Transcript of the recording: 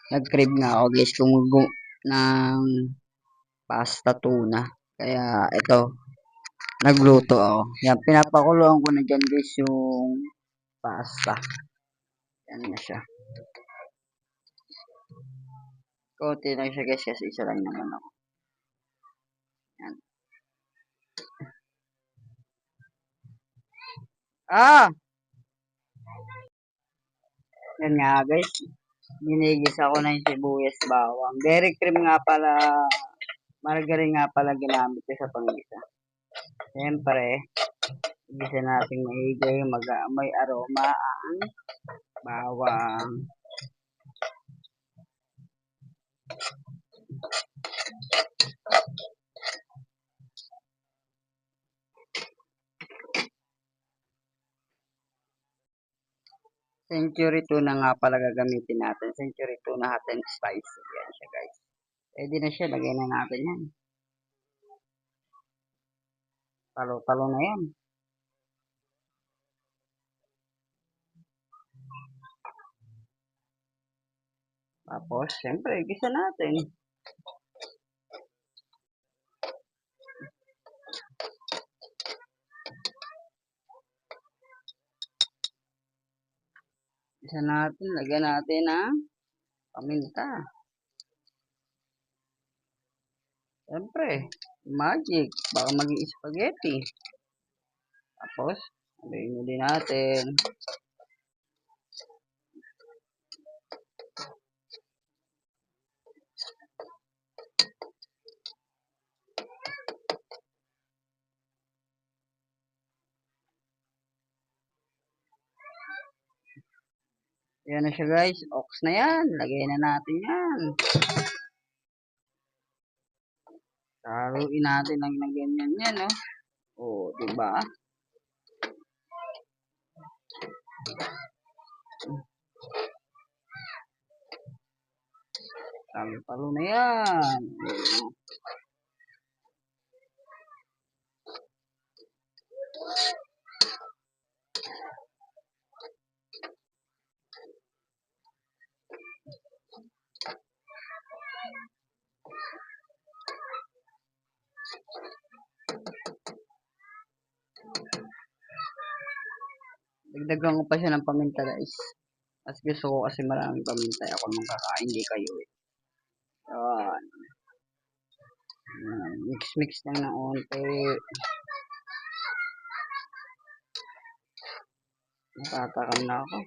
Nag-crave nga ako guys ng pasta tuna. Kaya ito, nagluto ako. Yan, pinapakuluan ko na dyan guys yung pasta. Yan na siya. Konti lang siya guys kasi isa lang naman ako. Yan. Yan nga guys. Ginigis ako ng sibuyas bawang. Dairy cream nga pala, margarine nga pala ginamit ko sa panggisa. Siyempre, igisa natin maigi, may aroma ang bawang. Century tuna nga pala gagamitin natin. Century tuna hot and spicy. Yan siya guys. Pwede na siya. Lagay na natin yan. Talo-talo na yan. Tapos, siyempre, gisa natin. Gisa natin. Lagyan natin ang paminta. Siyempre, magic. Baka maging spaghetti. Tapos, lagyan mo din natin. Yan na siya guys. Ox na yan. Lagay na natin yan. Haluin natin ng ganyan yan, no? O, diba? Talo-talo na yan. Dagdagan ko pa siya ng paminta guys. As gusto ko kasi maraming paminta. Ako nung kakain, hindi kayo eh. Yan. Mix-mix lang ng onte. Natatakam na ako.